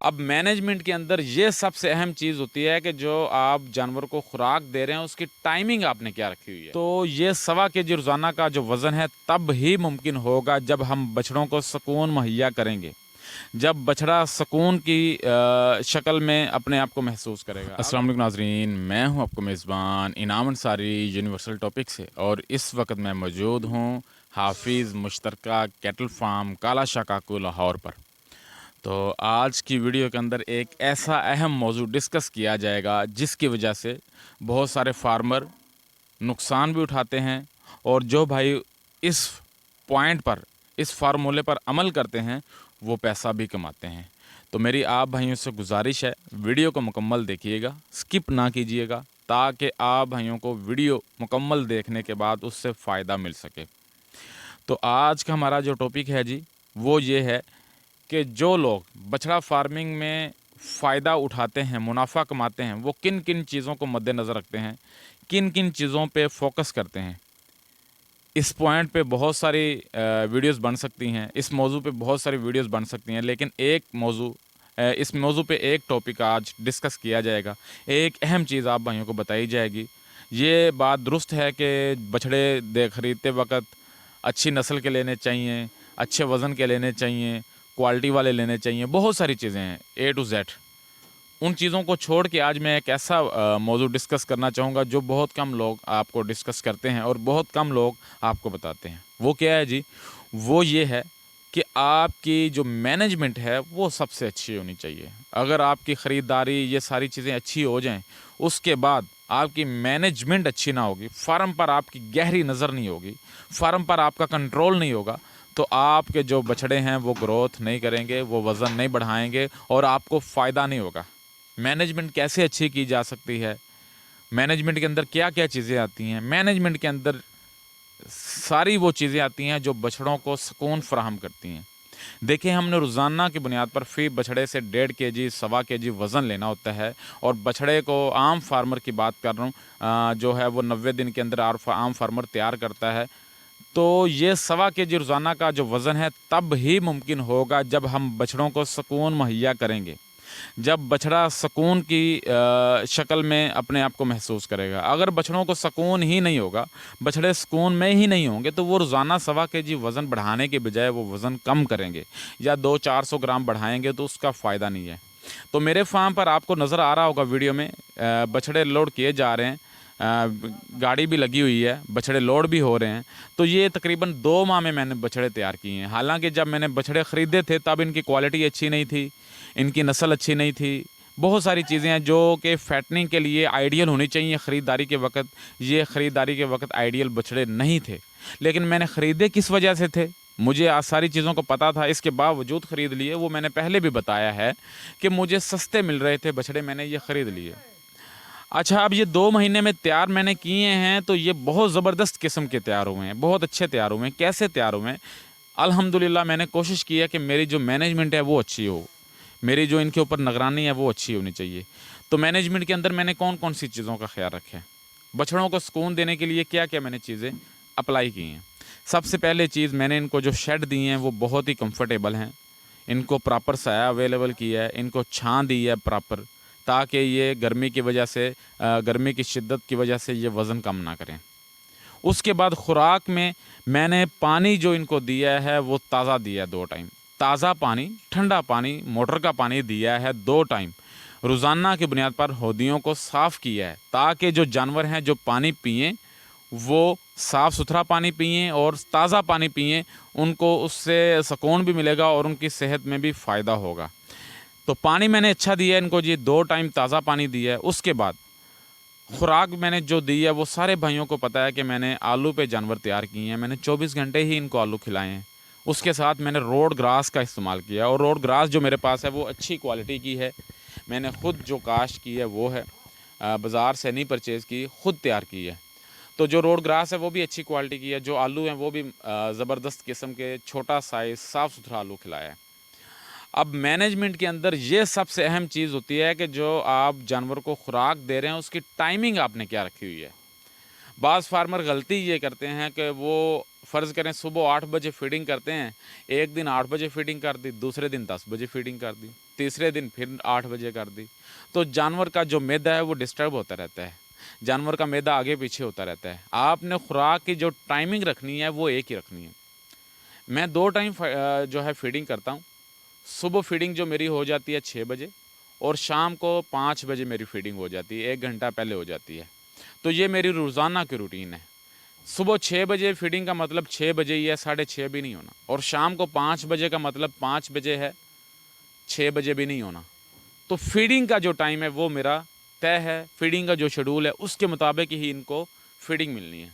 अब मैनेजमेंट के अंदर ये सबसे अहम चीज़ होती है कि जो आप जानवर को खुराक दे रहे हैं उसकी टाइमिंग आपने क्या रखी हुई है। तो ये 1.25 केजी रोज़ाना का जो वज़न है तब ही मुमकिन होगा जब हम बछड़ों को सुकून मुहैया करेंगे, जब बछड़ा सुकून की शक्ल में अपने आप को महसूस करेगा। अस्सलाम वालेकुम नाज़रीन, मैं हूं आपको मेज़बान इनाम अंसारी यूनिवर्सल टॉपिक से, और इस वक्त मैं मौजूद हूं हाफिज़ मुश्तरका कैटल फार्म काला शाह काकू लाहौर पर। तो आज की वीडियो के अंदर एक ऐसा अहम मौजू डिस्कस किया जाएगा जिसकी वजह से बहुत सारे फार्मर नुकसान भी उठाते हैं, और जो भाई इस पॉइंट पर, इस फार्मूले पर अमल करते हैं, वो पैसा भी कमाते हैं। तो मेरी आप भाइयों से गुजारिश है, वीडियो को मुकम्मल देखिएगा, स्किप ना कीजिएगा, ताकि आप भाइयों को वीडियो मुकम्मल देखने के बाद उससे फ़ायदा मिल सके। तो आज का हमारा जो टॉपिक है जी, वो ये है कि जो लोग बछड़ा फार्मिंग में फ़ायदा उठाते हैं, मुनाफा कमाते हैं, वो किन किन चीज़ों को मद्देनज़र रखते हैं, किन किन चीज़ों पे फोकस करते हैं। इस पॉइंट पे बहुत सारी वीडियोस बन सकती हैं, इस मौजू पे बहुत सारी वीडियोस बन सकती हैं, लेकिन इस मौजू पे एक टॉपिक आज डिस्कस किया जाएगा। एक अहम चीज़ आप भाइयों को बताई जाएगी। ये बात दुरुस्त है कि बछड़े ख़रीदते वक्त अच्छी नस्ल के लेने चाहिए, अच्छे वज़न के लेने चाहिए, क्वालिटी वाले लेने चाहिए, बहुत सारी चीज़ें हैं A to Z। उन चीज़ों को छोड़ के आज मैं एक ऐसा मौजू डिस्कस करना चाहूँगा जो बहुत कम लोग आपको डिस्कस करते हैं और बहुत कम लोग आपको बताते हैं। वो क्या है जी? वो ये है कि आपकी जो मैनेजमेंट है वो सबसे अच्छी होनी चाहिए। अगर आपकी ख़रीदारी, ये सारी चीज़ें अच्छी हो जाएँ, उसके बाद आपकी मैनेजमेंट अच्छी ना होगी, फार्म पर आपकी गहरी नज़र नहीं होगी, फार्म पर आपका कंट्रोल नहीं होगा, तो आपके जो बछड़े हैं वो ग्रोथ नहीं करेंगे, वो वज़न नहीं बढ़ाएँगे और आपको फ़ायदा नहीं होगा। मैनेजमेंट कैसे अच्छी की जा सकती है? मैनेजमेंट के अंदर क्या-क्या चीज़ें आती हैं? मैनेजमेंट के अंदर सारी वो चीज़ें आती हैं जो बछड़ों को सुकून फ़राहम करती हैं। देखिए, हमने रोज़ाना की बुनियाद पर फ़ी बछड़े से 1.5 केजी, 1.25 केजी वज़न लेना होता है, और बछड़े को आम फार्मर की बात कर रहा हूँ, जो है वो 90 दिन के अंदर आम फार्मर तैयार करता है। तो ये 1.25 केजी रोज़ाना का जो वज़न है तब ही मुमकिन होगा जब हम बछड़ों को सुकून मुहैया करेंगे, जब बछड़ा सुकून की शक्ल में अपने आप को महसूस करेगा। अगर बछड़ों को सुकून ही नहीं होगा, बछड़े सुकून में ही नहीं होंगे, तो वो रोज़ाना 1.25 केजी वज़न बढ़ाने के बजाय वो वज़न कम करेंगे या 200-400 ग्राम बढ़ाएंगे, तो उसका फ़ायदा नहीं है। तो मेरे फार्म पर आपको नज़र आ रहा होगा वीडियो में, बछड़े लोड किए जा रहे हैं, गाड़ी भी लगी हुई है, बछड़े लोड भी हो रहे हैं। तो ये तकरीबन 2 माह में मैंने बछड़े तैयार किए हैं। हालांकि जब मैंने बछड़े ख़रीदे थे तब इनकी क्वालिटी अच्छी नहीं थी, इनकी नस्ल अच्छी नहीं थी, बहुत सारी चीज़ें हैं जो कि फैटनिंग के लिए आइडियल होनी चाहिए ख़रीदारी के वक्त। ये ख़रीदारी के वक्त आइडियल बछड़े नहीं थे, लेकिन मैंने ख़रीदे किस वजह से थे? मुझे आज सारी चीज़ों को पता था, इसके बावजूद ख़रीद लिए। वो मैंने पहले भी बताया है कि मुझे सस्ते मिल रहे थे बछड़े, मैंने ये ख़रीद लिए। अच्छा, अब ये 2 महीने में तैयार मैंने किए हैं, तो ये बहुत ज़बरदस्त किस्म के तैयार हुए हैं, बहुत अच्छे तैयार हुए हैं। कैसे तैयार हुए हैं? अल्हम्दुलिल्लाह मैंने कोशिश की है कि मेरी जो मैनेजमेंट है वो अच्छी हो, मेरी जो इनके ऊपर निगरानी है वो अच्छी होनी चाहिए। तो मैनेजमेंट के अंदर मैंने कौन-कौन सी चीज़ों का ख़्याल रखा है? बछड़ों को सुकून देने के लिए क्या-क्या मैंने चीज़ें अप्लाई की हैं? सबसे पहले चीज़, मैंने इनको जो शेड दिए हैं वो बहुत ही कंफर्टेबल हैं। इनको प्रॉपर साया अवेलेबल किया है, इनको छाँ दी है प्रॉपर, ताकि ये गर्मी की वजह से, गर्मी की शिद्दत की वजह से ये वज़न कम ना करें। उसके बाद खुराक में मैंने पानी जो इनको दिया है वो ताज़ा दिया है 2 टाइम। ताज़ा पानी, ठंडा पानी, मोटर का पानी दिया है 2 टाइम। रोज़ाना की बुनियाद पर हौदियों को साफ़ किया है, ताकि जो जानवर हैं जो पानी पिएँ वो साफ़ सुथरा पानी पिएँ और ताज़ा पानी पिएँ। उनको उससे सुकून भी मिलेगा और उनकी सेहत में भी फ़ायदा होगा। तो पानी मैंने अच्छा दिया है इनको जी, 2 टाइम ताज़ा पानी दिया है। उसके बाद खुराक मैंने जो दी है, वो सारे भाइयों को पता है कि मैंने आलू पे जानवर तैयार किए हैं। मैंने 24 घंटे ही इनको आलू खिलाए हैं। उसके साथ मैंने रोड ग्रास का इस्तेमाल किया, और रोड ग्रास जो मेरे पास है वो अच्छी क्वालिटी की है। मैंने ख़ुद जो काश्त की है वो है, बाज़ार से नहीं परचेज़ की, ख़ुद तैयार की है। तो जो रोड ग्रास है वो भी अच्छी क्वालिटी की है। जो आलू हैं वो भी ज़बरदस्त किस्म के, छोटा साइज़, साफ़ सुथरा आलू खिलाया है। अब मैनेजमेंट के अंदर ये सबसे अहम चीज़ होती है कि जो आप जानवर को खुराक दे रहे हैं उसकी टाइमिंग आपने क्या रखी हुई है। बाज़ फार्मर गलती ये करते हैं कि वो फ़र्ज़ करें सुबह 8 बजे फीडिंग करते हैं, एक दिन 8 बजे फीडिंग कर दी, दूसरे दिन 10 बजे फीडिंग कर दी, तीसरे दिन फिर 8 बजे कर दी। तो जानवर का जो मैदा है वो डिस्टर्ब होता रहता है, जानवर का मैदा आगे पीछे होता रहता है। आपने खुराक की जो टाइमिंग रखनी है वो एक ही रखनी है। मैं 2 टाइम जो है फीडिंग करता हूँ। सुबह फीडिंग जो मेरी हो जाती है 6 बजे और शाम को 5 बजे मेरी फीडिंग हो जाती है, 1 घंटा पहले हो जाती है। तो ये मेरी रोज़ाना की रूटीन है। सुबह 6 बजे फीडिंग का मतलब 6 बजे ही है, 6:30 भी नहीं होना, और शाम को 5 बजे का मतलब 5 बजे है, 6 बजे भी नहीं होना। तो फीडिंग का जो टाइम है वो मेरा तय है, फीडिंग का जो शेड्यूल है उसके मुताबिक ही इनको फीडिंग मिलनी है।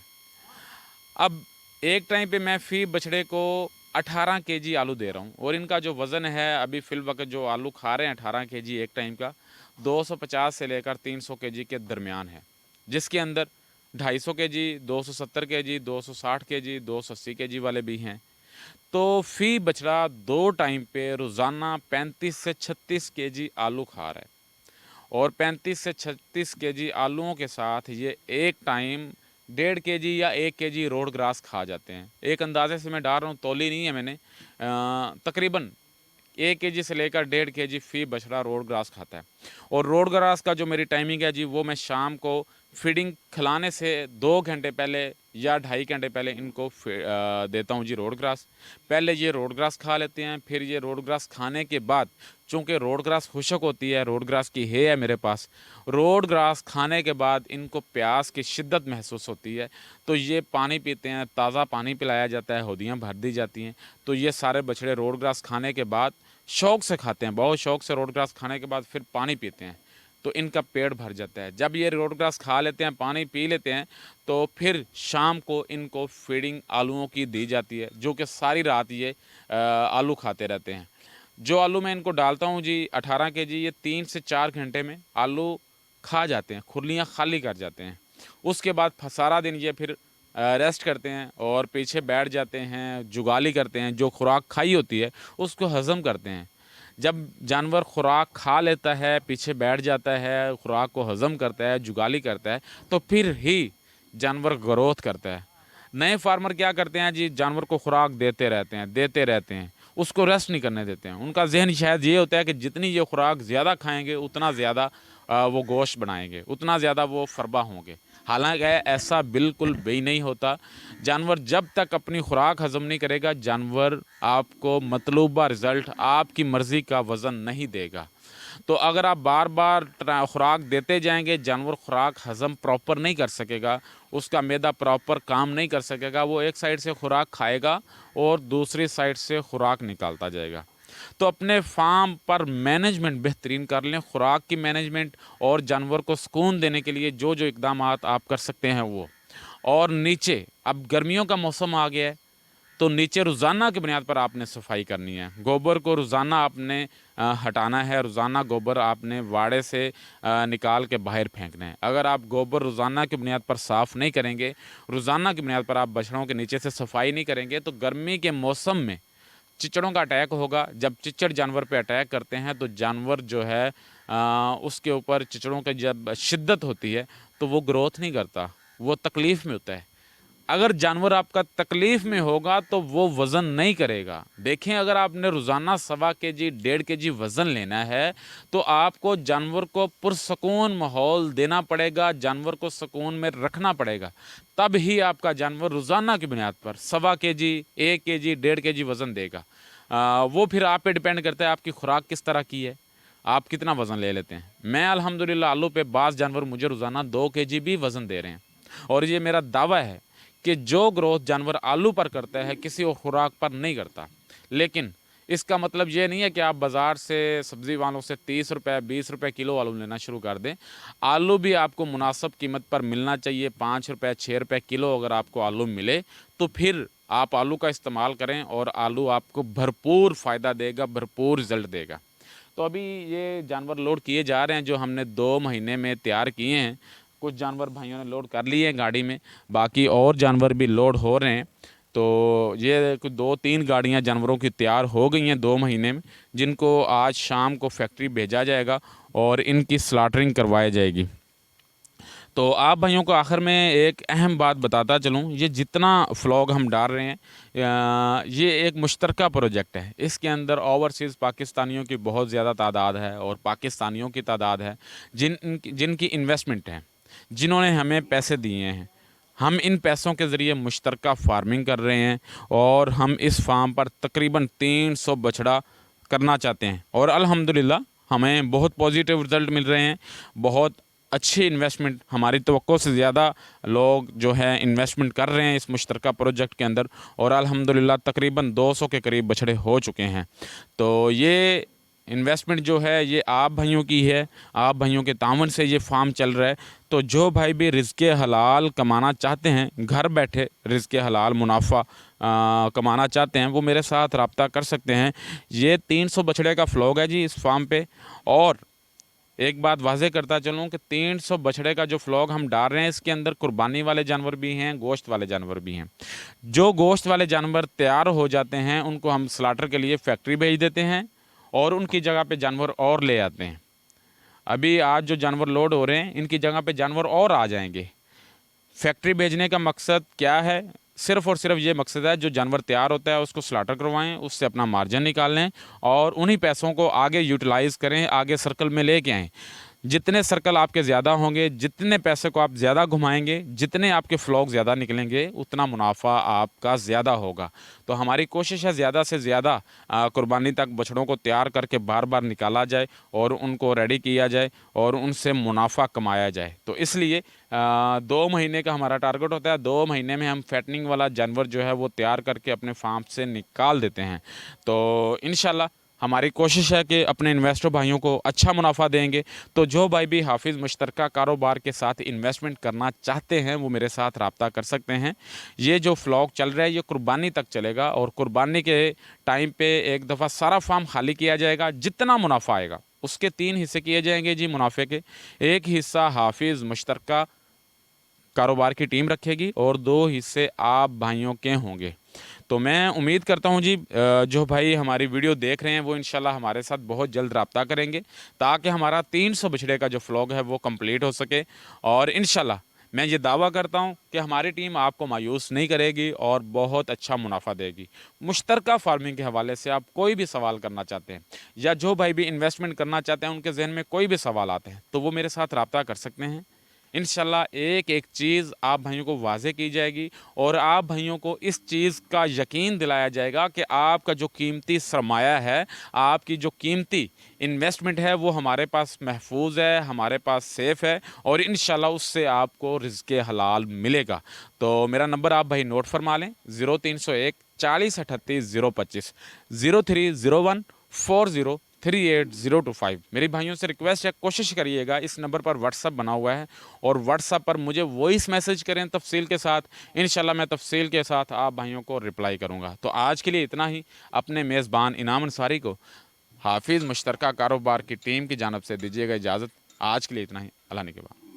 अब एक टाइम पे मैं फ़ी बछड़े को 18 केजी आलू दे रहा हूँ और इनका जो वज़न है अभी फ़िल वक़्त जो आलू खा रहे हैं 18 केजी एक टाइम का, 250 से लेकर 300 केजी के दरमियान है, जिसके अंदर 250 केजी, 270 केजी, 260 केजी, 280 केजी वाले भी हैं। तो फ़ी बछड़ा 2 टाइम पे रोज़ाना 35 से 36 केजी आलू खा रहा है, और 35 से 36 केजी आलूओं के साथ ये एक टाइम 1.5 केजी या 1 केजी रोड ग्रास खा जाते हैं। एक अंदाज़े से मैं डाल रहा हूँ, तौली नहीं है मैंने, तकरीबन 1 केजी से लेकर 1.5 केजी फ़ी बछड़ा रोड ग्रास खाता है। और रोड ग्रास का जो मेरी टाइमिंग है जी, वो मैं शाम को फीडिंग खिलाने से 2 घंटे पहले या 2.5 घंटे पहले इनको देता हूँ जी रोड ग्रास। पहले ये रोड ग्रास खा लेते हैं, फिर ये रोड ग्रास खाने के बाद, चूँकि रोड ग्रास खुशक होती है, रोड ग्रास की है मेरे पास, रोड ग्रास खाने के बाद इनको प्यास की शिद्दत महसूस होती है, तो ये पानी पीते हैं, ताज़ा पानी पिलाया जाता है, हौदियाँ भर दी जाती हैं। तो ये सारे बछड़े रोड ग्रास खाने के बाद शौक़ से खाते हैं, बहुत शौक़ से रोड ग्रास खाने के बाद फिर पानी पीते हैं, तो इनका पेट भर जाता है। जब ये रोड ग्रास खा लेते हैं, पानी पी लेते हैं, तो फिर शाम को इनको फीडिंग आलूओं की दी जाती है, जो कि सारी रात ये आलू खाते रहते हैं। जो आलू मैं इनको डालता हूँ जी 18 केजी, ये 3 से 4 घंटे में आलू खा जाते हैं, खुरलियाँ खाली कर जाते हैं। उसके बाद सारा दिन ये फिर रेस्ट करते हैं और पीछे बैठ जाते हैं, जुगाली करते हैं, जो खुराक खाई होती है उसको हज़म करते हैं। जब जानवर खुराक खा लेता है, पीछे बैठ जाता है, खुराक को हज़म करता है, जुगाली करता है, तो फिर ही जानवर ग्रोथ करता है। नए फार्मर क्या करते हैं जी, जानवर को खुराक देते रहते हैं, उसको रेस्ट नहीं करने देते हैं। उनका ज़हन शायद ये होता है कि जितनी ये खुराक ज़्यादा खाएँगे उतना ज़्यादा वो गोश्त बनाएँगे, उतना ज़्यादा वो फरबा होंगे। हालाँकि ऐसा बिल्कुल भी नहीं होता। जानवर जब तक अपनी खुराक हज़म नहीं करेगा, जानवर आपको मतलूबा रिज़ल्ट, आपकी मर्ज़ी का वज़न नहीं देगा। तो अगर आप बार-बार खुराक देते जाएँगे, जानवर खुराक हज़म प्रॉपर नहीं कर सकेगा, उसका मैदा प्रॉपर काम नहीं कर सकेगा, वो एक साइड से खुराक खाएगा और दूसरी साइड से खुराक निकालता जाएगा। तो अपने फार्म पर मैनेजमेंट बेहतरीन कर लें, खुराक की मैनेजमेंट और जानवर को सुकून देने के लिए जो-जो इक़दामात आप कर सकते हैं वो। और नीचे अब गर्मियों का मौसम आ गया है, तो नीचे रोज़ाना की बुनियाद पर आपने सफाई करनी है। गोबर को रोज़ाना आपने हटाना है, रोज़ाना गोबर आपने वाड़े से निकाल के बाहर फेंकना है। अगर आप गोबर रोज़ाना की बुनियाद पर साफ़ नहीं करेंगे, रोज़ाना की बुनियाद पर आप बछड़ों के नीचे से सफाई नहीं करेंगे, तो गर्मी के मौसम में चिचड़ों का अटैक होगा। जब चिचड़ जानवर पे अटैक करते हैं तो जानवर जो है उसके ऊपर चिचड़ों की जब शिद्दत होती है तो वो ग्रोथ नहीं करता, वो तकलीफ़ में होता है। अगर जानवर आपका तकलीफ़ में होगा तो वो वज़न नहीं करेगा। देखें, अगर आपने रोज़ाना 1.25 केजी, 1.5 केजी वज़न लेना है, तो आपको जानवर को पुरसुकून माहौल देना पड़ेगा, जानवर को सुकून में रखना पड़ेगा। तब ही आपका जानवर रोज़ाना की बुनियाद पर 1.25 केजी, 1 केजी, 1.5 केजी वज़न देगा। वो फिर आप पे डिपेंड करता है आपकी खुराक किस तरह की है, आप कितना वज़न ले लेते हैं। मैं अल्हम्दुलिल्लाह आलू पे बाज़ जानवर मुझे रोज़ाना 2 केजी भी वज़न दे रहे हैं, और ये मेरा दावा है कि जो ग्रोथ जानवर आलू पर करता है किसी और खुराक पर नहीं करता। लेकिन इसका मतलब ये नहीं है कि आप बाज़ार से सब्ज़ी वालों से 30 रुपए 20 रुपए किलो आलू लेना शुरू कर दें। आलू भी आपको मुनासिब कीमत पर मिलना चाहिए। 5 रुपए 6 रुपए किलो अगर आपको आलू मिले तो फिर आप आलू का इस्तेमाल करें, और आलू आपको भरपूर फ़ायदा देगा, भरपूर रिज़ल्ट देगा। तो अभी ये जानवर लोड किए जा रहे हैं जो हमने 2 महीने में तैयार किए हैं। कुछ जानवर भाइयों ने लोड कर लिए हैं गाड़ी में, बाकी और जानवर भी लोड हो रहे हैं। तो ये कुछ 2-3 गाड़ियां जानवरों की तैयार हो गई हैं 2 महीने में, जिनको आज शाम को फैक्ट्री भेजा जाएगा और इनकी स्लॉटरिंग करवाई जाएगी। तो आप भाइयों को आखिर में एक अहम बात बताता चलूँ, ये जितना व्लॉग हम डाल रहे हैं ये एक मुश्तरका प्रोजेक्ट है। इसके अंदर ओवरसीज़ पाकिस्तानियों की बहुत ज़्यादा तादाद है और पाकिस्तानियों की तादाद है जिनकी इन्वेस्टमेंट है, जिन्होंने हमें पैसे दिए हैं। हम इन पैसों के ज़रिए मुश्तरका फार्मिंग कर रहे हैं और हम इस फार्म पर तकरीबन 300 बछड़ा करना चाहते हैं और अल्हम्दुलिल्लाह हमें बहुत पॉजिटिव रिज़ल्ट मिल रहे हैं। बहुत अच्छी इन्वेस्टमेंट, हमारी तवक्को से ज़्यादा लोग जो है इन्वेस्टमेंट कर रहे हैं इस मुश्तरका प्रोजेक्ट के अंदर और अल्हम्दुलिल्लाह तकरीबन 200 के करीब बछड़े हो चुके हैं। तो ये इन्वेस्टमेंट जो है ये आप भाइयों की है, आप भाइयों के तावन से ये फार्म चल रहा है। तो जो भाई भी रिज़्क़े हलाल कमाना चाहते हैं, घर बैठे रिज़्क़े हलाल मुनाफा कमाना चाहते हैं, वो मेरे साथ रब्ता कर सकते हैं। ये 300 बछड़े का फ्लॉग है जी इस फार्म पे। और एक बात वाज़े करता चलूँ कि 300 बछड़े का जो फ्लॉग हम डाल रहे हैं इसके अंदर कुर्बानी वाले जानवर भी हैं, गोश्त वाले जानवर भी हैं। जो गोश्त वाले जानवर तैयार हो जाते हैं उनको हम स्लाटर के लिए फैक्ट्री भेज देते हैं और उनकी जगह पे जानवर और ले आते हैं। अभी आज जो जानवर लोड हो रहे हैं इनकी जगह पे जानवर और आ जाएंगे। फैक्ट्री भेजने का मकसद क्या है? सिर्फ़ और सिर्फ ये मकसद है जो जानवर तैयार होता है उसको स्लाटर करवाएं, उससे अपना मार्जिन निकाल लें और उन्हीं पैसों को आगे यूटिलाइज़ करें, आगे सर्कल में लेके आएँ। जितने सर्कल आपके ज़्यादा होंगे, जितने पैसे को आप ज़्यादा घुमाएंगे, जितने आपके फ्लॉग ज़्यादा निकलेंगे, उतना मुनाफा आपका ज़्यादा होगा। तो हमारी कोशिश है ज़्यादा से ज़्यादा कुर्बानी तक बछड़ों को तैयार करके बार बार निकाला जाए और उनको रेडी किया जाए और उनसे मुनाफा कमाया जाए। तो इसलिए 2 महीने का हमारा टारगेट होता है। 2 महीने में हम फैटनिंग वाला जानवर जो है वो तैयार करके अपने फार्म से निकाल देते हैं। तो इंशाल्लाह हमारी कोशिश है कि अपने इन्वेस्टर भाइयों को अच्छा मुनाफा देंगे। तो जो भाई भी हाफिज़ मुश्तरका कारोबार के साथ इन्वेस्टमेंट करना चाहते हैं वो मेरे साथ रब्ता कर सकते हैं। ये जो फ्लॉग चल रहा है ये कुर्बानी तक चलेगा और कुर्बानी के टाइम पे एक दफ़ा सारा फार्म खाली किया जाएगा। जितना मुनाफा आएगा उसके 3 हिस्से किए जाएंगे जी मुनाफे के। एक हिस्सा हाफिज़ मुश्तरका कारोबार की टीम रखेगी और 2 हिस्से आप भाइयों के होंगे। तो मैं उम्मीद करता हूँ जी जो भाई हमारी वीडियो देख रहे हैं वो इंशाल्लाह हमारे साथ बहुत जल्द रब्ता करेंगे ताकि हमारा 300 बछड़े का जो फ्लॉग है वो कंप्लीट हो सके। और इंशाल्लाह मैं ये दावा करता हूँ कि हमारी टीम आपको मायूस नहीं करेगी और बहुत अच्छा मुनाफा देगी। मुश्तरका फार्मिंग के हवाले से आप कोई भी सवाल करना चाहते हैं या जो भाई भी इन्वेस्टमेंट करना चाहते हैं उनके जहन में कोई भी सवाल आते हैं तो वो मेरे साथ रब्ता कर सकते हैं। इंशाल्लाह एक एक चीज़ आप भाइयों को वाज़े की जाएगी और आप भाइयों को इस चीज़ का यकीन दिलाया जाएगा कि आपका जो कीमती सरमाया है, आपकी जो कीमती इन्वेस्टमेंट है वो हमारे पास महफूज है, हमारे पास सेफ़ है और इंशाल्लाह उससे आपको रिज़्क़े हलाल मिलेगा। तो मेरा नंबर आप भाई नोट फरमा लें 0301 40 38 025 0301 40 38 025। मेरे भाइयों से रिक्वेस्ट है कोशिश करिएगा इस नंबर पर व्हाट्सअप बना हुआ है और व्हाट्सअप पर मुझे वॉइस मैसेज करें तफसील के साथ। इंशाल्लाह मैं तफसील के साथ आप भाइयों को रिप्लाई करूंगा। तो आज के लिए इतना ही। अपने मेज़बान इनाम अंसारी को हाफिज़ मुश्तरका कारोबार की टीम की जानिब से दीजिएगा इजाज़त। आज के लिए इतना ही। अल्लाह ने के बाद।